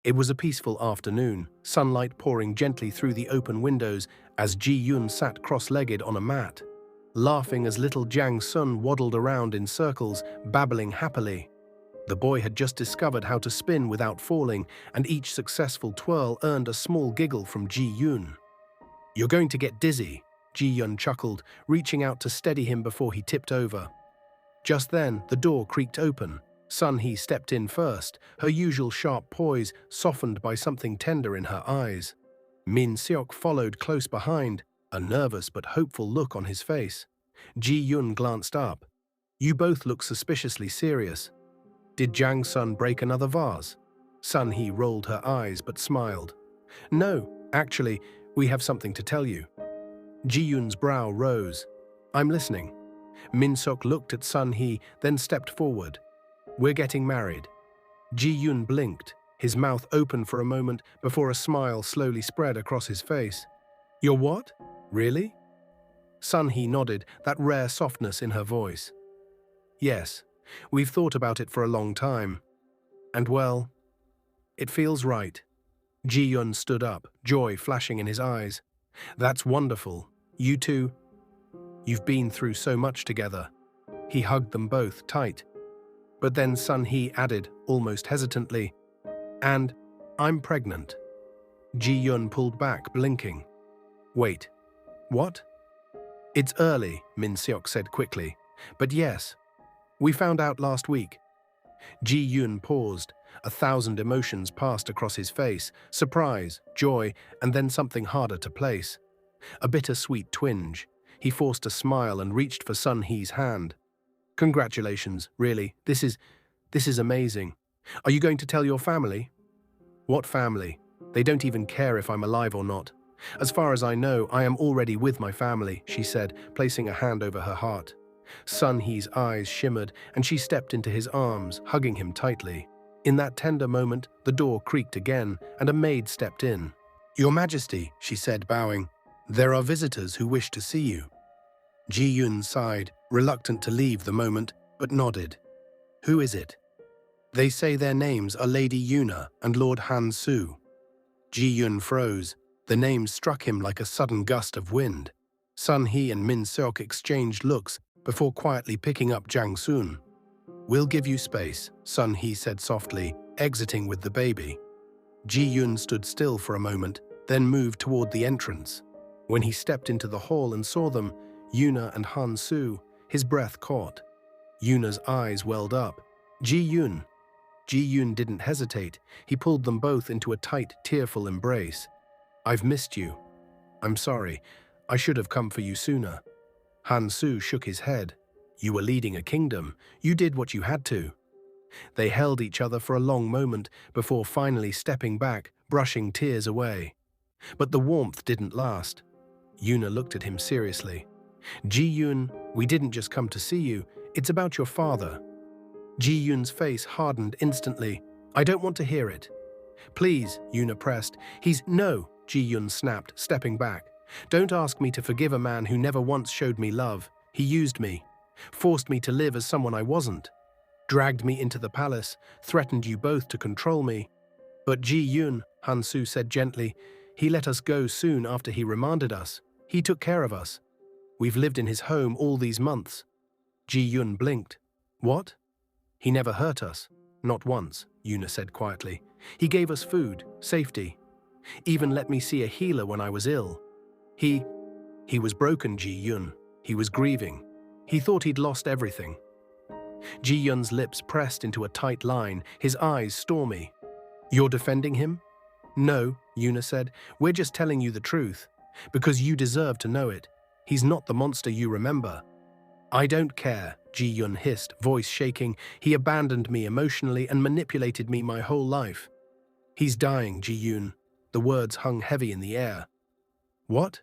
It was a peaceful afternoon, sunlight pouring gently through the open windows as Jiun sat cross-legged on a mat, laughing as little Jiang Sun waddled around in circles, babbling happily. The boy had just discovered how to spin without falling, and each successful twirl earned a small giggle from Ji-yun. "You're going to get dizzy," Ji-yun chuckled, reaching out to steady him before he tipped over. Just then, the door creaked open. Sun-hee stepped in first, her usual sharp poise softened by something tender in her eyes. Min-seok followed close behind, a nervous but hopeful look on his face. Ji-yun glanced up. "You both look suspiciously serious. Did Jiang Sun break another vase?" Sun-hee rolled her eyes but smiled. "No, actually, we have something to tell you." Ji-yun's brow rose. "I'm listening." Min-seok looked at Sun-hee, then stepped forward. "We're getting married." Ji-yun blinked, his mouth open for a moment before a smile slowly spread across his face. "You're what? Really?" Sun-hee nodded, that rare softness in her voice. "Yes, we've thought about it for a long time. And well, it feels right." Ji-yun stood up, joy flashing in his eyes. "That's wonderful. You two, you've been through so much together." He hugged them both tight. But then Sun-hee added, almost hesitantly, "And I'm pregnant." Ji-yun pulled back, blinking. "Wait, what?" "It's early," Min-seok said quickly. "But yes, we found out last week." Ji-yun paused. 1,000 emotions passed across his face, surprise, joy, and then something harder to place. A bittersweet twinge. He forced a smile and reached for Sun-hee's hand. "Congratulations, really, this is amazing. Are you going to tell your family?" "What family? They don't even care if I'm alive or not. As far as I know, I am already with my family," she said, placing a hand over her heart. Sun-hee's eyes shimmered, and she stepped into his arms, hugging him tightly. In that tender moment, the door creaked again, and a maid stepped in. "Your Majesty," she said, bowing, "there are visitors who wish to see you." Ji-yun sighed, reluctant to leave the moment, but nodded. "Who is it?" "They say their names are Lady Yuna and Lord Han-soo." Ji-yun froze. The names struck him like a sudden gust of wind. Sun-hee and Min-seok exchanged looks before quietly picking up Jiang Sun. "We'll give you space," Sun-hee said softly, exiting with the baby. Ji-yun stood still for a moment, then moved toward the entrance. When he stepped into the hall and saw them, Yuna and Han-soo, his breath caught. Yuna's eyes welled up. "Ji-yun." Ji-yun didn't hesitate. He pulled them both into a tight, tearful embrace. "I've missed you. I'm sorry. I should have come for you sooner." Han-soo shook his head. "You were leading a kingdom. You did what you had to." They held each other for a long moment before finally stepping back, brushing tears away. But the warmth didn't last. Yuna looked at him seriously. "Ji-yun, we didn't just come to see you. It's about your father." Ji-yun's face hardened instantly. "I don't want to hear it." "Please," Yuna pressed. "No," Ji-yun snapped, stepping back. "Don't ask me to forgive a man who never once showed me love. He used me, forced me to live as someone I wasn't, dragged me into the palace, threatened you both to control me." "But Ji-yun," Han-soo said gently, "he let us go soon after he remanded us. He took care of us. We've lived in his home all these months." Ji-yun blinked. "What?" "He never hurt us. Not once," Yuna said quietly. "He gave us food, safety. Even let me see a healer when I was ill. He was broken, Ji-yun. He was grieving. He thought he'd lost everything." Ji-yun's lips pressed into a tight line, his eyes stormy. "You're defending him?" "No," Yuna said. "We're just telling you the truth. Because you deserve to know it. He's not the monster you remember." "I don't care," Ji-yun hissed, voice shaking. "He abandoned me emotionally and manipulated me my whole life." "He's dying, Ji-yun." The words hung heavy in the air. "What?"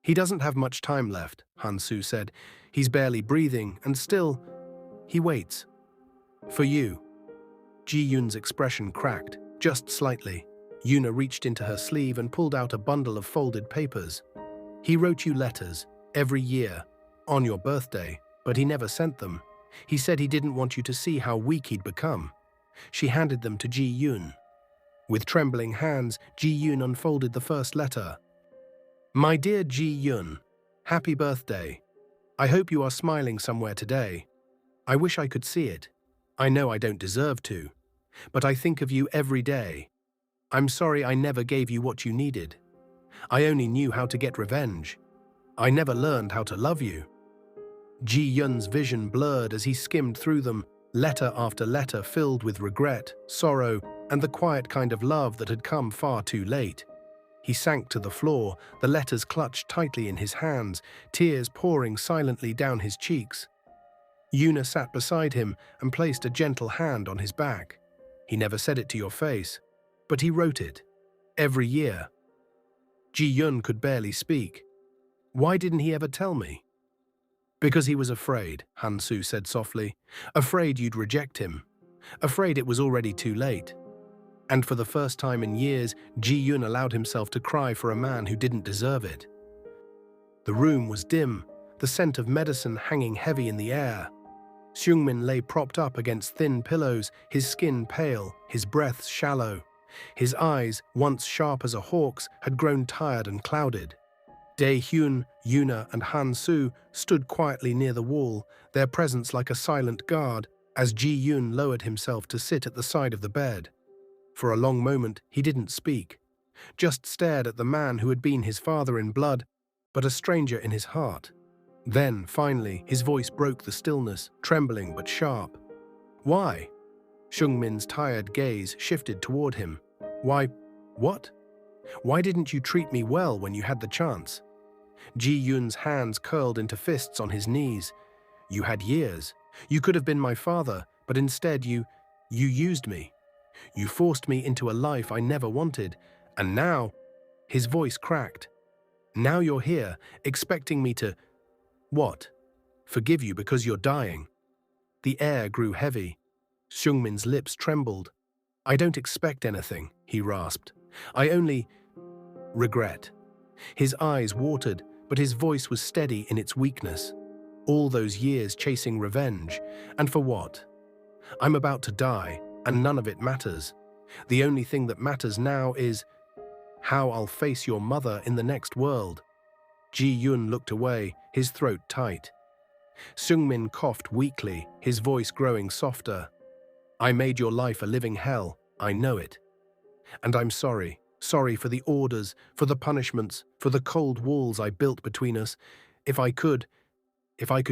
"He doesn't have much time left," Han-soo said. "He's barely breathing, and still, he waits. For you." Ji-yun's expression cracked, just slightly. Yuna reached into her sleeve and pulled out a bundle of folded papers. "He wrote you letters, every year, on your birthday, but he never sent them. He said he didn't want you to see how weak he'd become." She handed them to Ji-yun. With trembling hands, Jiun unfolded the first letter. My dear Jiun, happy birthday. I hope you are smiling somewhere today. I wish I could see it. I know I don't deserve to, but I think of you every day. I'm sorry I never gave you what you needed. I only knew how to get revenge. I never learned how to love you. Ji-yun's vision blurred as he skimmed through them, letter after letter filled with regret, sorrow, and the quiet kind of love that had come far too late. He sank to the floor, the letters clutched tightly in his hands, tears pouring silently down his cheeks. Yuna sat beside him and placed a gentle hand on his back. He never said it to your face, but he wrote it. Every year. Ji-yun could barely speak. Why didn't he ever tell me? Because he was afraid, Han-su said softly. Afraid you'd reject him. Afraid it was already too late. And for the first time in years, Ji-yun allowed himself to cry for a man who didn't deserve it. The room was dim, the scent of medicine hanging heavy in the air. Seungmin lay propped up against thin pillows, his skin pale, his breath shallow. His eyes, once sharp as a hawk's, had grown tired and clouded. Dae-hyun, Yuna, and Han-su stood quietly near the wall, their presence like a silent guard, as Ji-yun lowered himself to sit at the side of the bed. For a long moment, he didn't speak, just stared at the man who had been his father in blood, but a stranger in his heart. Then, finally, his voice broke the stillness, trembling but sharp. Why? Seungmin's tired gaze shifted toward him. Why? What? Why didn't you treat me well when you had the chance? Ji-yun's hands curled into fists on his knees. You had years. You could have been my father, but instead you used me. You forced me into a life I never wanted, and now, his voice cracked. Now you're here, expecting me to, what? Forgive you because you're dying. The air grew heavy. Seungmin's lips trembled. I don't expect anything, he rasped. I only regret. His eyes watered, but his voice was steady in its weakness. All those years chasing revenge, and for what? I'm about to die, and none of it matters. The only thing that matters now is how I'll face your mother in the next world. Ji-yun looked away, his throat tight. Seungmin coughed weakly, his voice growing softer. I made your life a living hell, I know it. And I'm sorry. Sorry for the orders, for the punishments, for the cold walls I built between us. If I could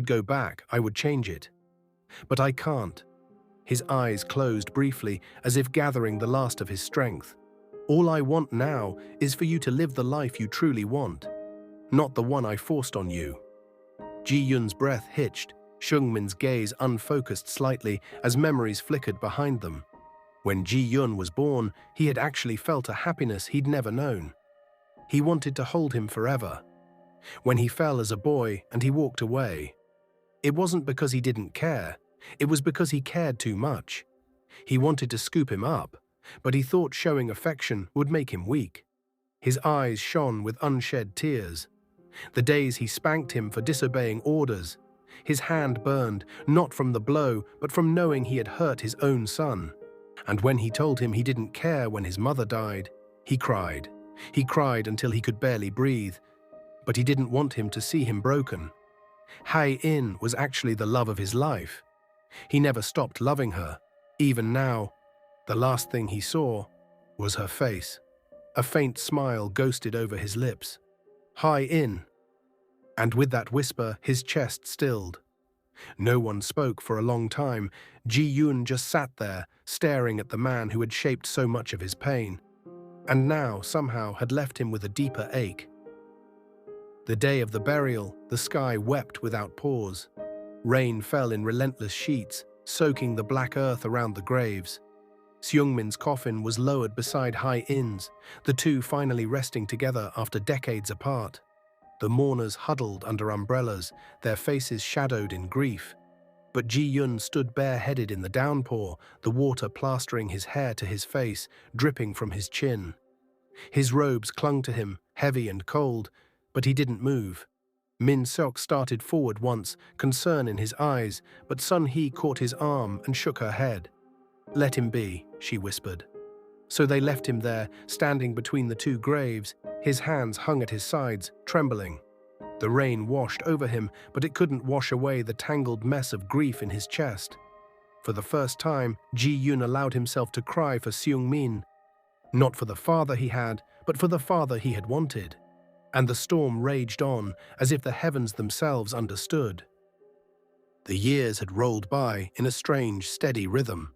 go back, I would change it. But I can't. His eyes closed briefly, as if gathering the last of his strength. All I want now is for you to live the life you truly want, not the one I forced on you. Ji-yun's breath hitched, Seungmin's gaze unfocused slightly as memories flickered behind them. When Ji-yun was born, he had actually felt a happiness he'd never known. He wanted to hold him forever. When he fell as a boy and he walked away, it wasn't because he didn't care, it was because he cared too much. He wanted to scoop him up, but he thought showing affection would make him weak. His eyes shone with unshed tears. The days he spanked him for disobeying orders. His hand burned, not from the blow, but from knowing he had hurt his own son. And when he told him he didn't care when his mother died, he cried. He cried until he could barely breathe, but he didn't want him to see him broken. Hai-in was actually the love of his life. He never stopped loving her. Even now, the last thing he saw was her face. A faint smile ghosted over his lips. Hai-in. And with that whisper, his chest stilled. No one spoke for a long time. Ji-yun just sat there, staring at the man who had shaped so much of his pain, and now somehow had left him with a deeper ache. The day of the burial, the sky wept without pause. Rain fell in relentless sheets, soaking the black earth around the graves. Seungmin's coffin was lowered beside Hai-in's, the two finally resting together after decades apart. The mourners huddled under umbrellas, their faces shadowed in grief. But Ji-yun stood bareheaded in the downpour, the water plastering his hair to his face, dripping from his chin. His robes clung to him, heavy and cold, but he didn't move. Min Seok started forward once, concern in his eyes, but Sun Hee caught his arm and shook her head. Let him be, she whispered. So they left him there, standing between the two graves, his hands hung at his sides, trembling. The rain washed over him, but it couldn't wash away the tangled mess of grief in his chest. For the first time, Jiun allowed himself to cry for Seung-min, not for the father he had, but for the father he had wanted. And the storm raged on, as if the heavens themselves understood. The years had rolled by in a strange, steady rhythm.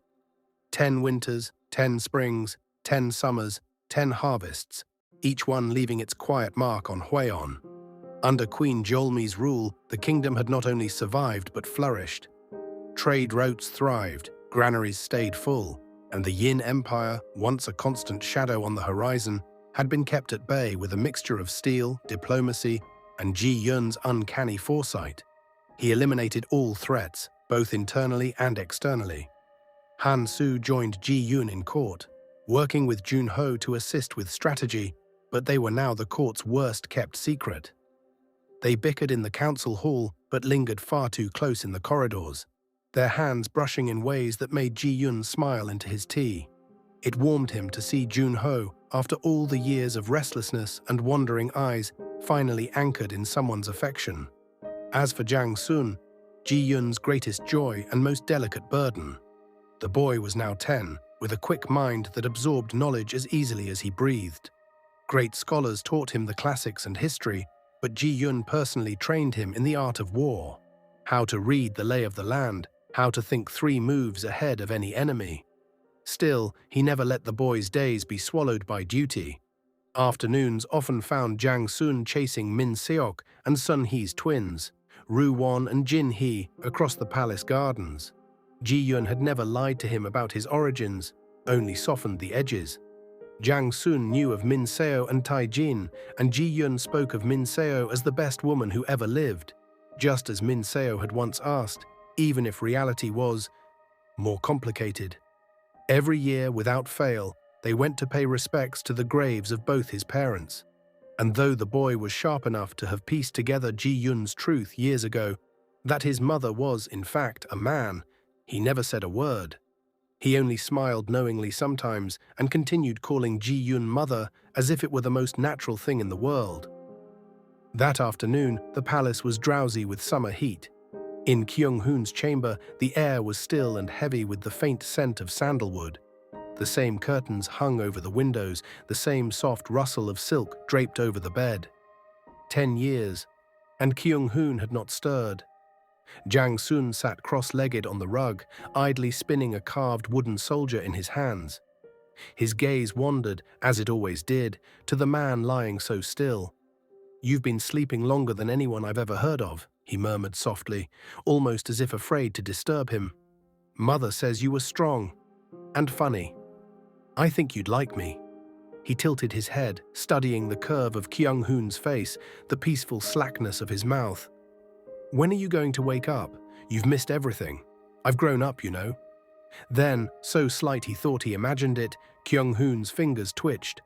10 winters, 10 springs, 10 summers, 10 harvests, each one leaving its quiet mark on Hwaeon. Under Queen Jolmi's rule, the kingdom had not only survived but flourished. Trade routes thrived, granaries stayed full, and the Yin Empire, once a constant shadow on the horizon, had been kept at bay with a mixture of steel, diplomacy, and Ji-yun's uncanny foresight. He eliminated all threats, both internally and externally. Han Su joined Ji-yun in court, working with Jun-ho to assist with strategy, but they were now the court's worst-kept secret. They bickered in the council hall, but lingered far too close in the corridors, their hands brushing in ways that made Ji-yun smile into his tea. It warmed him to see Jun-ho, after all the years of restlessness and wandering eyes, finally anchored in someone's affection. As for Jang Sun, Ji-yun's greatest joy and most delicate burden, the boy was now 10, with a quick mind that absorbed knowledge as easily as he breathed. Great scholars taught him the classics and history, but Ji-yun personally trained him in the art of war, how to read the lay of the land, how to think 3 moves ahead of any enemy. Still, he never let the boy's days be swallowed by duty. Afternoons often found Jang Sun chasing Min Seok and Sun Hee's twins, Ru Won and Jin Hee, across the palace gardens. Ji-yun had never lied to him about his origins, only softened the edges. Jang Sun knew of Min Seo and Tai Jin, and Ji-yun spoke of Min Seo as the best woman who ever lived, just as Min Seo had once asked, even if reality was more complicated. Every year, without fail, they went to pay respects to the graves of both his parents. And though the boy was sharp enough to have pieced together Ji-yun's truth years ago, that his mother was, in fact, a man, he never said a word. He only smiled knowingly sometimes and continued calling Ji-yun mother as if it were the most natural thing in the world. That afternoon, the palace was drowsy with summer heat. In Kyong Hun's chamber, the air was still and heavy with the faint scent of sandalwood. The same curtains hung over the windows, the same soft rustle of silk draped over the bed. 10 years, and Kyong Hun had not stirred. Jang Sun sat cross-legged on the rug, idly spinning a carved wooden soldier in his hands. His gaze wandered, as it always did, to the man lying so still. "You've been sleeping longer than anyone I've ever heard of," he murmured softly, almost as if afraid to disturb him. "Mother says you were strong and funny. I think you'd like me." He tilted his head, studying the curve of Kyong Hun's face, the peaceful slackness of his mouth. "When are you going to wake up? You've missed everything. I've grown up, you know." Then, so slight he thought he imagined it, Kyong Hun's fingers twitched.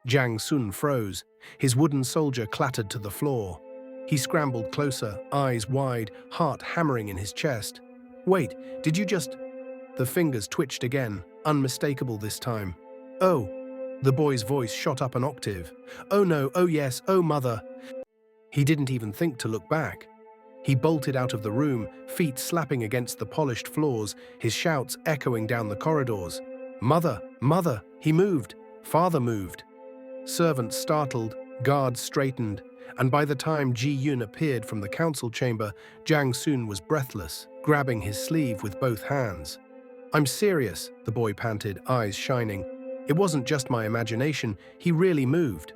Jang Sun froze. His wooden soldier clattered to the floor. He scrambled closer, eyes wide, heart hammering in his chest. "Wait, did you just—" The fingers twitched again, unmistakable this time. "Oh." The boy's voice shot up an octave. "Oh no, oh yes, oh mother." He didn't even think to look back. He bolted out of the room, feet slapping against the polished floors, his shouts echoing down the corridors. "Mother! Mother!" He moved. Father moved. Servants startled, guards straightened, and by the time Ji-yun appeared from the council chamber, Jang Sun was breathless, grabbing his sleeve with both hands. "I'm serious," the boy panted, eyes shining. "It wasn't just my imagination, he really moved."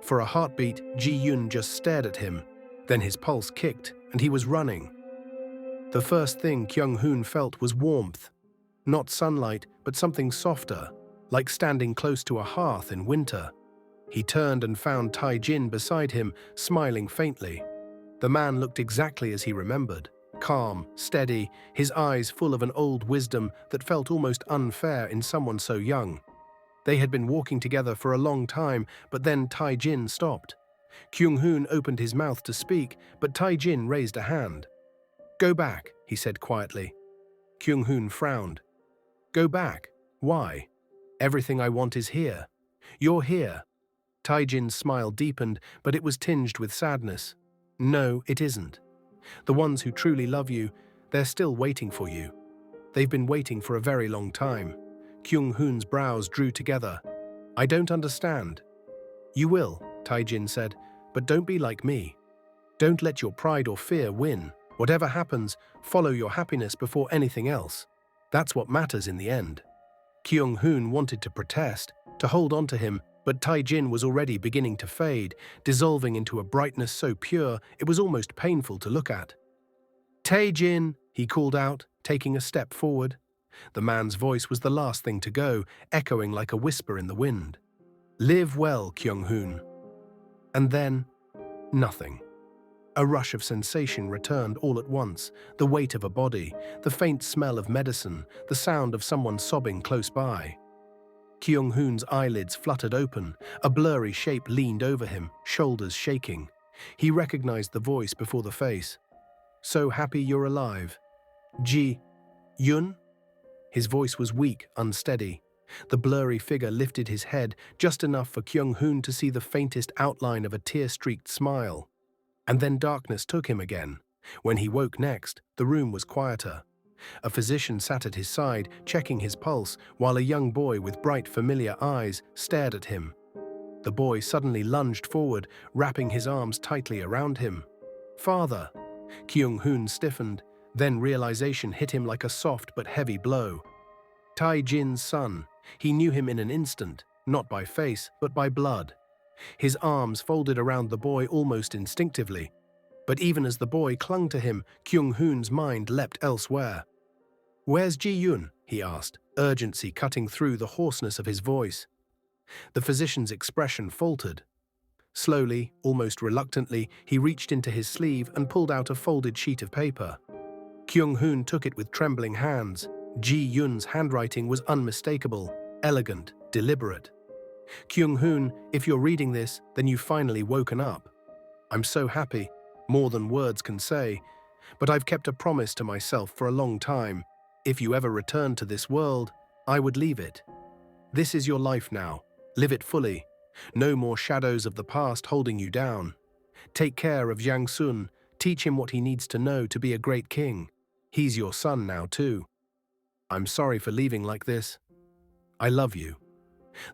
For a heartbeat, Ji-yun just stared at him. Then his pulse kicked, and he was running. The first thing Kyong Hun felt was warmth. Not sunlight, but something softer, like standing close to a hearth in winter. He turned and found Tai Jin beside him, smiling faintly. The man looked exactly as he remembered, calm, steady, his eyes full of an old wisdom that felt almost unfair in someone so young. They had been walking together for a long time, but then Tai Jin stopped. Kyong Hun opened his mouth to speak, but Tai Jin raised a hand. "Go back," he said quietly. Kyong Hun frowned. "Go back? Why?" Everything I want is here. You're here. Taijin's smile deepened, but it was tinged with sadness. No, it isn't. The ones who truly love you, they're still waiting for you. They've been waiting for a very long time. Kyong Hun's brows drew together. I don't understand. You will, Taijin said, but don't be like me. Don't let your pride or fear win. Whatever happens, follow your happiness before anything else. That's what matters in the end. Kyong Hun wanted to protest, to hold on to him, but Taijin was already beginning to fade, dissolving into a brightness so pure it was almost painful to look at. Taijin, he called out, taking a step forward. The man's voice was the last thing to go, echoing like a whisper in the wind. Live well, Kyong Hun. And then, nothing. A rush of sensation returned all at once, the weight of a body, the faint smell of medicine, the sound of someone sobbing close by. Kyong Hun's eyelids fluttered open, a blurry shape leaned over him, shoulders shaking. He recognized the voice before the face. So happy you're alive. Jiun? His voice was weak, unsteady. The blurry figure lifted his head just enough for Kyong Hun to see the faintest outline of a tear-streaked smile. And then darkness took him again. When he woke next, the room was quieter. A physician sat at his side, checking his pulse, while a young boy with bright, familiar eyes stared at him. The boy suddenly lunged forward, wrapping his arms tightly around him. Father! Kyong Hun stiffened, then realization hit him like a soft but heavy blow. Taijin's son. He knew him in an instant, not by face, but by blood. His arms folded around the boy almost instinctively. But even as the boy clung to him, Kyong Hun's mind leapt elsewhere. Where's Jiun? He asked, urgency cutting through the hoarseness of his voice. The physician's expression faltered. Slowly, almost reluctantly, he reached into his sleeve and pulled out a folded sheet of paper. Kyong Hun took it with trembling hands. Ji-Yun's handwriting was unmistakable, elegant, deliberate. Kyong Hun, if you're reading this, then you've finally woken up. I'm so happy, more than words can say, but I've kept a promise to myself for a long time. If you ever returned to this world, I would leave it. This is your life now. Live it fully. No more shadows of the past holding you down. Take care of Jiang Sun. Teach him what he needs to know to be a great king. He's your son now too. I'm sorry for leaving like this. I love you.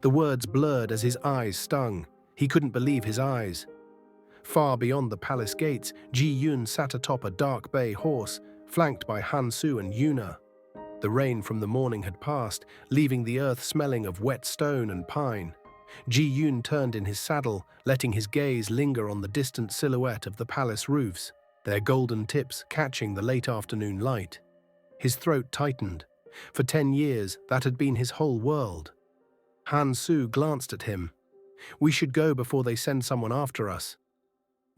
The words blurred as his eyes stung. He couldn't believe his eyes. Far beyond the palace gates, Ji-Yun sat atop a dark bay horse, flanked by Han-Su and Yuna. The rain from the morning had passed, leaving the earth smelling of wet stone and pine. Ji-Yun turned in his saddle, letting his gaze linger on the distant silhouette of the palace roofs, their golden tips catching the late afternoon light. His throat tightened. For 10 years, that had been his whole world. Han-Su glanced at him. We should go before they send someone after us.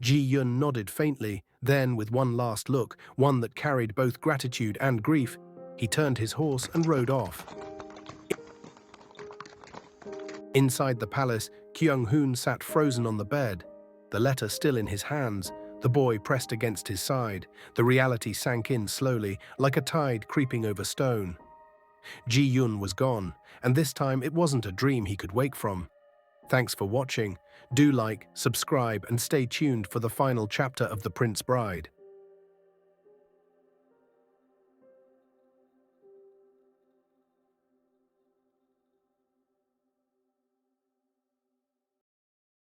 Ji-Yun nodded faintly, then with one last look, one that carried both gratitude and grief, he turned his horse and rode off. Inside the palace, Kyong Hun sat frozen on the bed, the letter still in his hands, the boy pressed against his side. The reality sank in slowly, like a tide creeping over stone. Ji-Yun was gone, and this time it wasn't a dream he could wake from. Thanks for watching. Do like, subscribe, and stay tuned for the final chapter of The Prince Bride.